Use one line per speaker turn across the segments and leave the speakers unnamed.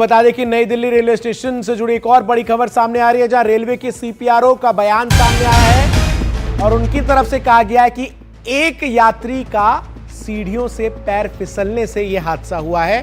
बता दें कि नई दिल्ली रेलवे स्टेशन से जुड़ी एक और बड़ी खबर सामने आ रही है, जहां रेलवे के सीपीआरओ का बयान सामने आया है और उनकी तरफ से कहा गया है कि एक यात्री का सीढ़ियों से पैर फिसलने से यह हादसा हुआ है।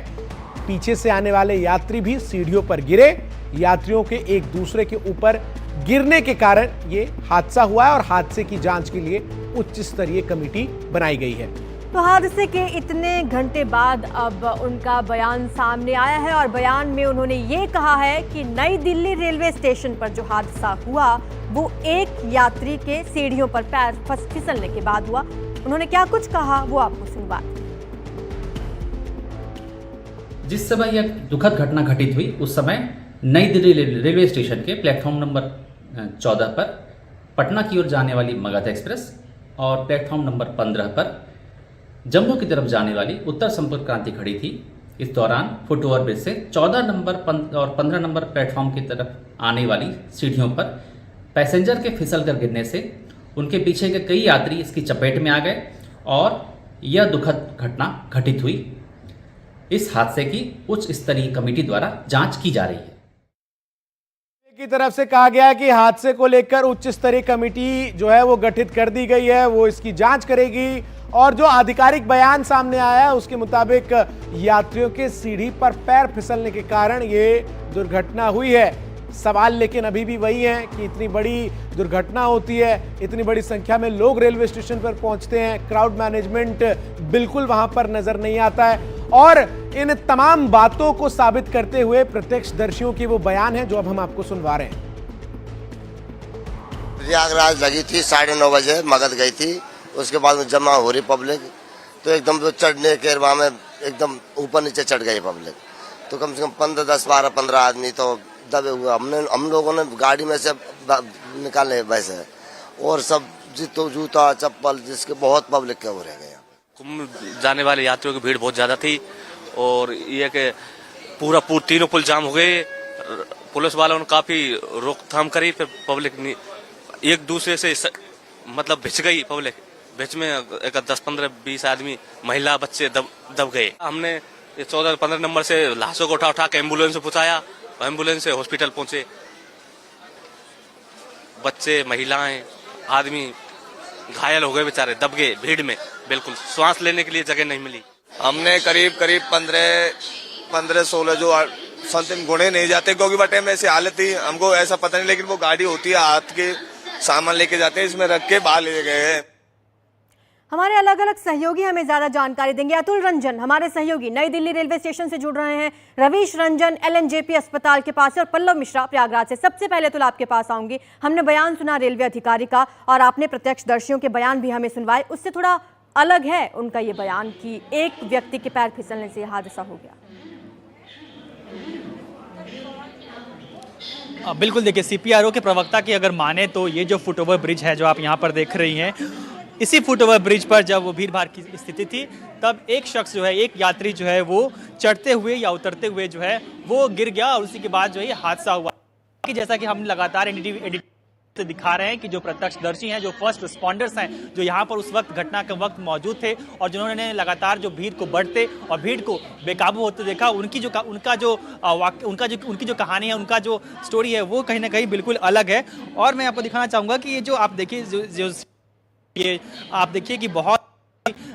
पीछे से आने वाले यात्री भी सीढ़ियों पर गिरे। यात्रियों के एक दूसरे के ऊपर गिरने के कारण यह हादसा हुआ है और हादसे की जांच के लिए उच्च स्तरीय कमेटी बनाई गई है।
तो हादसे के इतने घंटे बाद अब उनका बयान सामने आया है और बयान में उन्होंने ये कहा है कि नई दिल्ली रेलवे स्टेशन पर जो हादसा हुआ वो एक यात्री के सीढ़ियों पर पैर फिसलने के बाद हुआ। उन्होंने क्या कुछ कहा वो आपको सुनवा।
जिस समय यह दुखद घटना घटित हुई उस समय नई दिल्ली रेलवे स्टेशन के प्लेटफॉर्म नंबर 14 पर पटना की ओर जाने वाली मगध एक्सप्रेस और प्लेटफॉर्म नंबर 15 पर जम्मू की तरफ जाने वाली उत्तर संपर्क क्रांति खड़ी थी। इस दौरान फुटओवर ब्रिज से 14 नंबर और 15 नंबर प्लेटफॉर्म की तरफ आने वाली सीढ़ियों पर पैसेंजर के फिसल कर गिरने से उनके पीछे के कई यात्री इसकी चपेट में आ गए और यह दुखद घटना घटित हुई। इस हादसे की उच्च स्तरीय कमेटी द्वारा जांच की जा रही है।
की तरफ से कहा गया है कि हादसे को लेकर उच्च स्तरीय कमेटी जो है वो गठित कर दी गई है, वो इसकी जांच करेगी और जो आधिकारिक बयान सामने आया है उसके मुताबिक यात्रियों के सीढ़ी पर पैर फिसलने के कारण ये दुर्घटना हुई है। सवाल लेकिन अभी भी वही है कि इतनी बड़ी दुर्घटना होती है, इतनी बड़ी संख्या में लोग रेलवे स्टेशन पर पहुंचते हैं, क्राउड मैनेजमेंट बिल्कुल वहां पर नजर नहीं आता है और इन तमाम बातों को साबित करते हुए प्रत्यक्षदर्शियों की वो बयान है जो अब हम आपको सुनवा रहे हैं।
प्रयागराज लगी थी 9:30 बजे, मगध गई थी, उसके बाद में जमा हो रही पब्लिक, तो एकदम तो चढ़ने के वहां में एकदम ऊपर नीचे चढ़ गई पब्लिक, तो कम से कम 10-12-15 आदमी तो दबे हुए। हम लोगों ने गाड़ी में से निकाले वैसे, और सब जितो जूता चप्पल जिसके बहुत पब्लिक के हो रह गए।
कुंभ जाने वाले यात्रियों की भीड़ बहुत ज्यादा थी और ये कि तीनों पुल जाम हो गए। पुलिस वालों ने काफी रोकथाम करी, फिर पब्लिक एक दूसरे से मतलब भिज गई। पब्लिक बीच में 10-15-20 आदमी महिला बच्चे दब गए। हमने 14-15 नंबर से लाशों को उठा के एम्बुलेंस से पहुंचाया, एम्बुलेंस से हॉस्पिटल पहुंचे। बच्चे महिलाएं आदमी घायल हो गए, बेचारे दब गए भीड़ में, बिल्कुल श्वास लेने के लिए जगह नहीं मिली।
हमने करीब 15-16 जो समथिंग गुणे नहीं जाते क्योंकि बटे में ऐसी हालत थी, हमको ऐसा पता नहीं, लेकिन वो गाड़ी होती है हाथ के सामान लेके जाते हैं, इसमें रख के बाहर ले गए हैं।
हमारे अलग अलग सहयोगी हमें ज्यादा जानकारी देंगे। अतुल रंजन हमारे सहयोगी नई दिल्ली रेलवे स्टेशन से जुड़ रहे हैं, रवीश रंजन LNJP अस्पताल के पास है और पल्लव मिश्रा प्रयागराज से। सबसे पहले अतुल आपके पास आऊंगी। हमने बयान सुना रेलवे अधिकारी का और आपने प्रत्यक्षदर्शियों के बयान भी हमें सुनवाए, उससे थोड़ा अलग है उनका ये बयान कि एक व्यक्ति के पैर फिसलने से हादसा हो गया।
बिल्कुल, देखिए सीपीआरओ के प्रवक्ता की अगर माने तो ये जो फुटओवर ब्रिज है जो आप यहाँ पर देख रही हैं, इसी फुटओवर ब्रिज पर जब वो भीड़ भाड़ की स्थिति थी तब एक शख्स जो है, एक यात्री जो है वो चढ़ते हुए या उतरते हुए जो है वो गिर गया और उसी के बाद जो है ये हादसा हुआ। कि जैसा कि हम लगातार एडिट से दिखा रहे हैं कि जो प्रत्यक्षदर्शी हैं, जो फर्स्ट रिस्पॉन्डर्स हैं, जो यहाँ पर उस वक्त घटना के वक्त मौजूद थे और जिन्होंने लगातार जो भीड़ को बढ़ते और भीड़ को बेकाबू होते देखा, उनकी जो कहानी है, उनका जो स्टोरी है वो कहीं ना कहीं बिल्कुल अलग है। और मैं आपको दिखाना चाहूँगा कि ये जो आप देखिए ये आप देखिए कि बहुत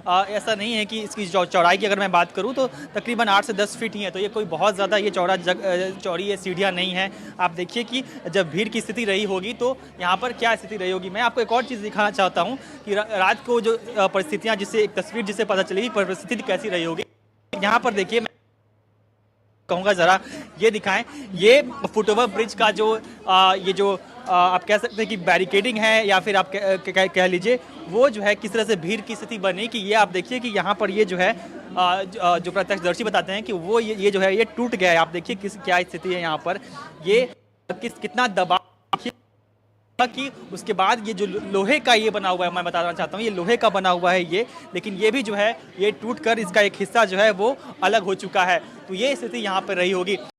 ऐसा नहीं है कि इसकी चौड़ाई की अगर मैं बात करूं तो तकरीबन 8 से 10 फीट ही है, तो ये कोई बहुत ज़्यादा ये चौड़ी ये सीढ़ियाँ नहीं है। आप देखिए कि जब भीड़ की स्थिति रही होगी तो यहाँ पर क्या स्थिति रही होगी। मैं आपको एक और चीज़ दिखाना चाहता हूँ कि रात को जो परिस्थितियाँ, जिससे एक तस्वीर जिससे पता चलेगी परिस्थिति कैसी रही होगी। यहाँ पर देखिए, मैं कहूँगा ज़रा ये दिखाएं, ये फुटओवर ब्रिज का जो ये जो आप कह सकते हैं कि बैरिकेडिंग है या फिर आप कह लीजिए वो जो है किस तरह से भीड़ की स्थिति बनी कि ये आप देखिए कि यहाँ पर ये जो है जो प्रत्यक्षदर्शी बताते हैं कि वो ये जो है ये टूट गया है। आप देखिए क्या स्थिति है यहाँ पर, ये कितना दबाव कि उसके बाद ये जो लोहे का ये बना हुआ है, मैं बताना चाहता हूँ ये लोहे का बना हुआ है ये, लेकिन ये भी जो है ये टूटकर इसका एक हिस्सा जो है वो अलग हो चुका है। तो ये स्थिति यहाँ पर रही होगी।